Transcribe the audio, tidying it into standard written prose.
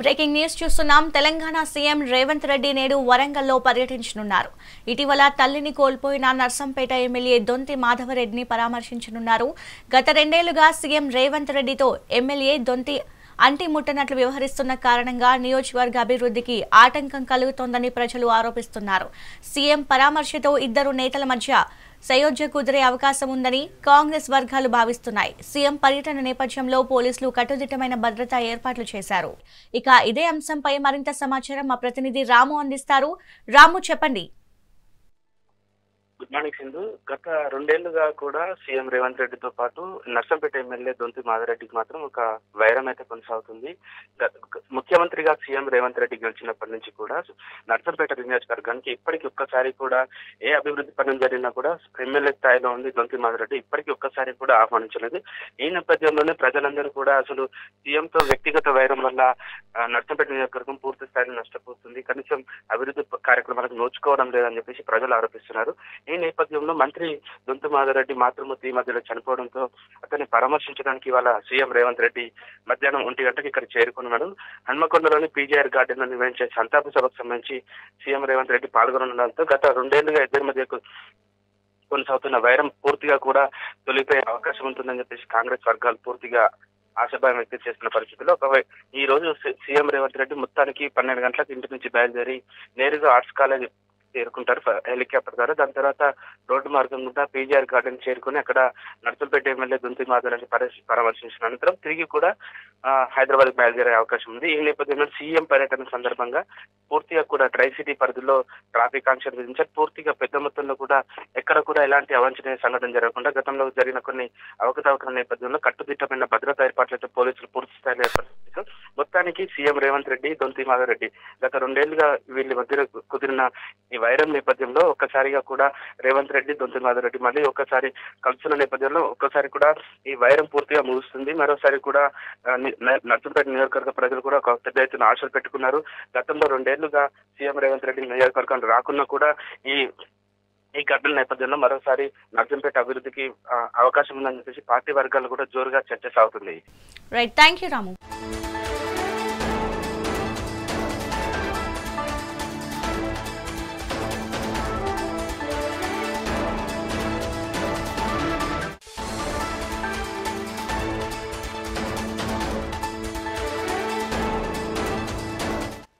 Breaking news చూస్తున్నాం. Telangana CM Revanth Reddy నేడు వరంగల్లో పర్యటించనున్నారు. ఇటీవల తల్లిని కోల్పోయిన నర్సంపేట ఎమ్మెల్యే దొంతి మాధవరెడ్డిని పరామర్శించనున్నారు. గత 2 ఏళ్లుగా సీఎం రేవంత్ రెడ్డితో ఎమ్మెల్యే దొంతి అంటి ముట్టనట్లు వ్యవహరిస్తున్న కారణంగా నియోజకవర్గ అభివృద్ధికి ఆటంకం కలుగుతోందని ప్రజలు ఆరోపిస్తున్నారు. సీఎం పరామర్శతో ఇద్దరు నేతల మధ్య సయోధ్య కుదిరే అవకాశం ఉందని కాంగ్రెస్ వర్గాలు భావిస్తున్నాయి. సీఎం పర్యటన నేపథ్యంలో పోలీసులు కట్టుదిట్టమైన భద్రతా ఏర్పాట్లు చేశారు. ఇక ఇదే అంశంపై మరింత సమాచారం మా ప్రతినిధి రాము అందిస్తారు. రాము, చెప్పండి. Good morning Sindhu. గత 2 ఏళ్లుగా కూడా సీఎం రేవంత్ రెడ్డితో పాటు నర్సంపేట ఎమ్మెల్యే దొంతి మాధవరెడ్డికి మాత్రం ఒక వైరం అయితే కొనసాగుతుంది. ముఖ్యమంత్రిగా సీఎం రేవంత్ రెడ్డి గెలిచినప్పటి నుంచి కూడా నర్సంపేట నియోజకవర్గానికి ఇప్పటికీ ఒక్కసారి కూడా ఏ అభివృద్ధి పనులు జరిగినా కూడా ఎమ్మెల్యే స్థాయిలో ఉంది దొంతి మాధవరెడ్డి ఇప్పటికీ ఒక్కసారి కూడా ఆహ్వానించలేదు. ఈ నేపథ్యంలోనే ప్రజలందరూ కూడా అసలు సీఎంతో వ్యక్తిగత వైరం వల్ల నర్సంపేట నియోజకవర్గం పూర్తి స్థాయిలో నష్టపోతుంది, కనీసం అభివృద్ధి కార్యక్రమాలకు నోచుకోవడం లేదని చెప్పేసి ప్రజలు ఆరోపిస్తున్నారు. ఈ నేపథ్యంలో మంత్రి దొంతి మాధవరెడ్డి మాతృమూర్తి మధ్యలో చనిపోవడంతో అతన్ని పరామర్శించడానికి ఇవాళ సీఎం రేవంత్ రెడ్డి మధ్యాహ్నం 1 గంటకి ఇక్కడ చేరుకున్నాడు. హన్మకొండలోని పీజీఆర్ గార్డెన్ లో నిర్వహించే సంతాప సభకు సంబంధించి సీఎం రేవంత్ రెడ్డి పాల్గొనడంతో గత 2 ఏళ్లుగా ఇద్దరి మధ్య కొనసాగుతున్న వైరం పూర్తిగా కూడా తొలిపోయే అవకాశం ఉంటుందని చెప్పేసి కాంగ్రెస్ వర్గాలు పూర్తిగా ఆశాభావం వ్యక్తం చేస్తున్న పరిస్థితుల్లో ఈ రోజు సీఎం రేవంత్ రెడ్డి మొత్తానికి 12 గంటలకు ఇంటి నుంచి బయలుదేరి నేరుగా ఆర్ట్స్ కాలేజ్ చేరుకుంటారు హెలికాప్టర్ ద్వారా. దాని తర్వాత రోడ్డు మార్గం గుండా పీజీఆర్ గార్డెన్ చేరుకుని అక్కడ నర్సంపేట ఎమ్మెల్యే దొంతి మాధవరెడ్డి పరామర్శించిన అనంతరం తిరిగి కూడా హైదరాబాద్ బయలుదేరే అవకాశం ఉంది. ఈ నేపథ్యంలో సీఎం పర్యటన సందర్భంగా పూర్తిగా కూడా ట్రై సిటీ పరిధిలో ట్రాఫిక్ ఆంక్షలు విధించారు. పూర్తిగా పెద్ద మొత్తంలో కూడా ఎక్కడ కూడా ఎలాంటి అవాంఛనీయ సంఘటన జరగకుండా గతంలో జరిగిన కొన్ని అవకతవకల నేపథ్యంలో కట్టుదిట్టమైన భద్రతా ఏర్పాట్లతో పోలీసులు పూర్తి స్థాయిలో ఏర్పడుతున్నారు. మొత్తానికి సీఎం రేవంత్ రెడ్డి దొంతి మాధవరెడ్డి గత 2 ఏళ్లుగా వీళ్ళ మధ్య కుదిరిన ఈ వైరం నేపథ్యంలో ఒక్కసారిగా కూడా రేవంత్ రెడ్డి దొంతి మాధవరెడ్డి మళ్ళీ ఒక్కసారి కలుస్తున్న నేపథ్యంలో ఒక్కసారి కూడా ఈ వైరం పూర్తిగా ముగుస్తుంది. మరోసారి కూడా నర్సంపేట నియోజకవర్గ ప్రజలు కూడా ఒక పెద్ద ఎత్తున ఆశలు పెట్టుకున్నారు. గతంలో 2 ఏళ్లుగా సీఎం రేవంత్ రెడ్డి నియోజకవర్గం రాకున్నా కూడా ఈ ఘటన నేపథ్యంలో మరోసారి నర్సంపేట అభివృద్ధికి అవకాశం ఉందని చెప్పేసి పార్టీ వర్గాలు కూడా జోరుగా చర్చ సాగుతుంది. Right, thank you Ramu.